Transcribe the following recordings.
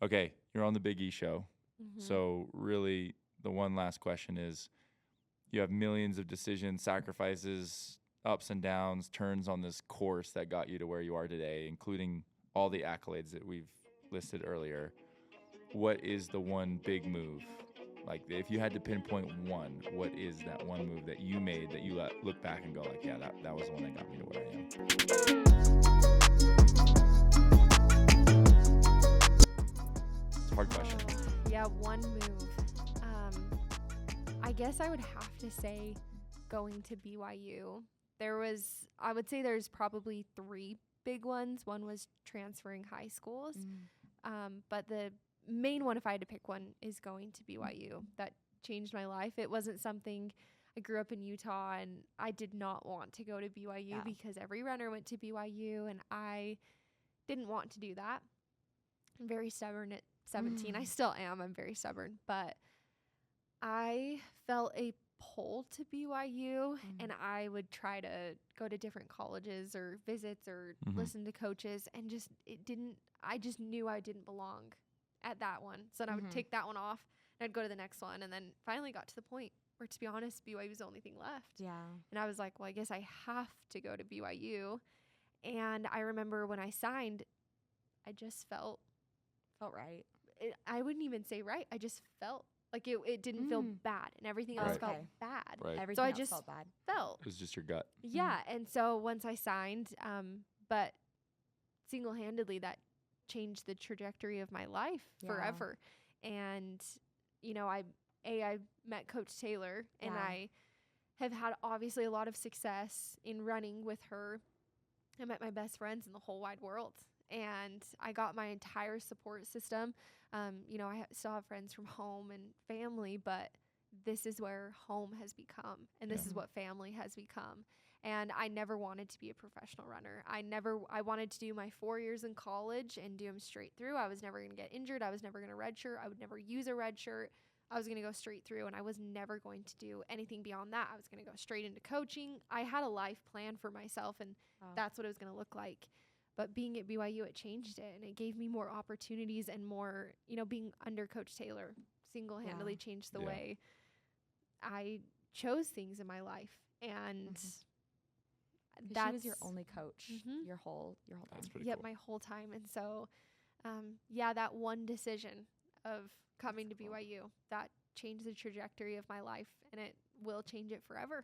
Okay, you're on the Big E show. Mm-hmm. So really, the one last question is, you have millions of decisions, sacrifices, ups and downs, turns on this course that got you to where you are today, including all the accolades that we've listed earlier. What is the one big move? Like, if you had to pinpoint one, what is that one move that you made that you look back and go like, yeah, that was the one that got me to where I am? It's a hard question. Yeah, one move. I guess I would have to say going to BYU. I would say there's probably 3 big ones. One was transferring high schools. But the main one, if I had to pick one, is going to BYU. That changed my life. It wasn't something. I grew up in Utah, and I did not want to go to BYU because every runner went to BYU, and I didn't want to do that. I'm very stubborn at 17. I still am. I'm very stubborn. But I felt a pull to BYU, and I would try to go to different colleges or visits or listen to coaches, and I just knew I didn't belong at that one. So then I would take that one off, and I'd go to the next one, and then finally got to the point where, to be honest, BYU was the only thing left. Yeah. And I was like, well, I guess I have to go to BYU. And I remember when I signed, I just felt right. I wouldn't even say right. I just felt like it didn't feel bad, and everything else felt bad. Right. Everything So I else just felt bad. felt. It was just your gut. Yeah. And so once I signed, but single-handedly that changed the trajectory of my life forever. And, I met Coach Taylor, and I have had obviously a lot of success in running with her. I met my best friends in the whole wide world, and I got my entire support system. I still have friends from home and family, but this is where home has become, and this is what family has become. And I never wanted to be a professional runner. I wanted to do my 4 years in college and do them straight through. I was never going to get injured. I was never going to redshirt. I would never use a red shirt. I was going to go straight through, and I was never going to do anything beyond that. I was going to go straight into coaching. I had a life plan for myself, and that's what it was going to look like. But being at BYU, it changed it, and it gave me more opportunities and more, being under Coach Taylor single-handedly changed the way I chose things in my life. And she was your only coach your whole time. That's pretty Yep, cool. my whole time. And so, that one decision of coming to BYU, that changed the trajectory of my life, and it will change it forever.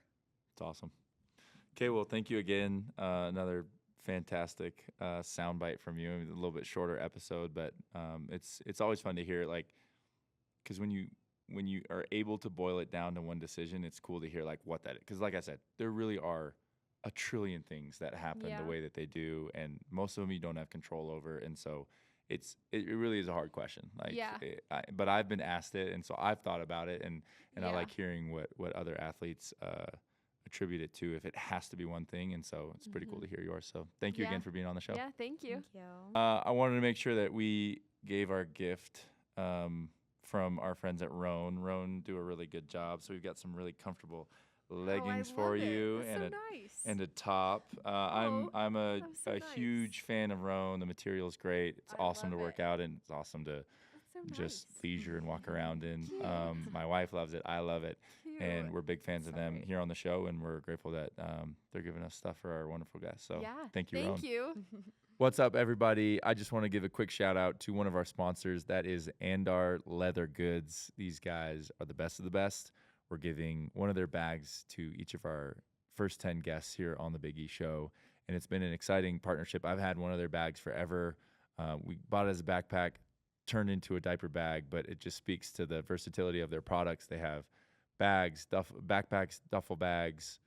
It's awesome. Okay, well, thank you again. Another fantastic soundbite from you. A little bit shorter episode, but it's always fun to hear, like, because when you are able to boil it down to one decision, it's cool to hear like what that is. Because like I said, there really are a trillion things that happen the way that they do, and most of them you don't have control over, and so it really is a hard question. Like, but I've been asked it, and so I've thought about it, and I like hearing what other athletes attribute it to if it has to be one thing, and so it's pretty cool to hear yours. So thank you again for being on the show. Yeah, thank you. Thank you. I wanted to make sure that we gave our gift from our friends at Rhone. Rhone do a really good job, so we've got some really comfortable leggings for you and a top. I'm a huge fan of Rhone. The material is great. It's awesome to work out in. It's awesome to just leisure and walk around in. My wife loves it. I love it. Cute. And we're big fans of them here on the show, and we're grateful that they're giving us stuff for our wonderful guests. So thank you, Rhone. Thank you. What's up, everybody? I just want to give a quick shout out to one of our sponsors. That is Andar Leather Goods. These guys are the best of the best. We're giving one of their bags to each of our first 10 guests here on the Big E Show, and it's been an exciting partnership. I've had one of their bags forever. We bought it as a backpack, turned into a diaper bag, but it just speaks to the versatility of their products. They have bags, backpacks, duffel bags,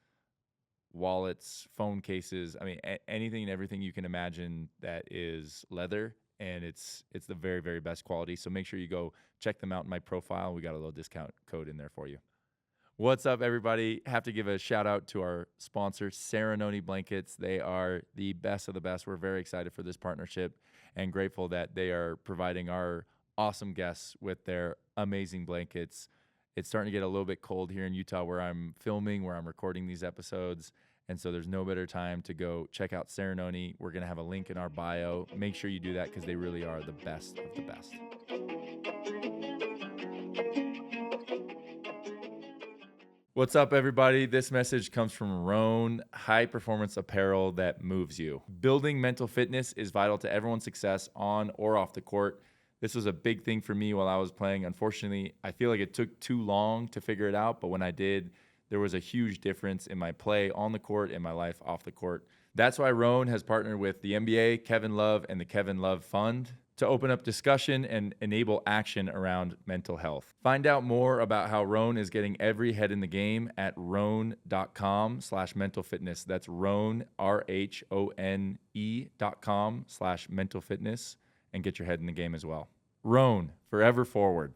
wallets, phone cases. I mean, anything and everything you can imagine that is leather, and it's the very, very best quality. So make sure you go check them out in my profile. We got a little discount code in there for you. What's up, everybody? Have to give a shout out to our sponsor, Saranoni Blankets. They are the best of the best. We're very excited for this partnership and grateful that they are providing our awesome guests with their amazing blankets. It's starting to get a little bit cold here in Utah where I'm filming, where I'm recording these episodes. And so there's no better time to go check out Saranoni. We're going to have a link in our bio. Make sure you do that because they really are the best of the best. What's up, everybody? This message comes from Rhone, high-performance apparel that moves you. Building mental fitness is vital to everyone's success on or off the court. This was a big thing for me while I was playing. Unfortunately, I feel like it took too long to figure it out, but when I did, there was a huge difference in my play on the court and my life off the court. That's why Rhone has partnered with the NBA, Kevin Love, and the Kevin Love Fund to open up discussion and enable action around mental health. Find out more about how Rhone is getting every head in the game at rhone.com/mental fitness. That's Rhone, RHONE.com/mental fitness, and get your head in the game as well. Rhone, forever forward.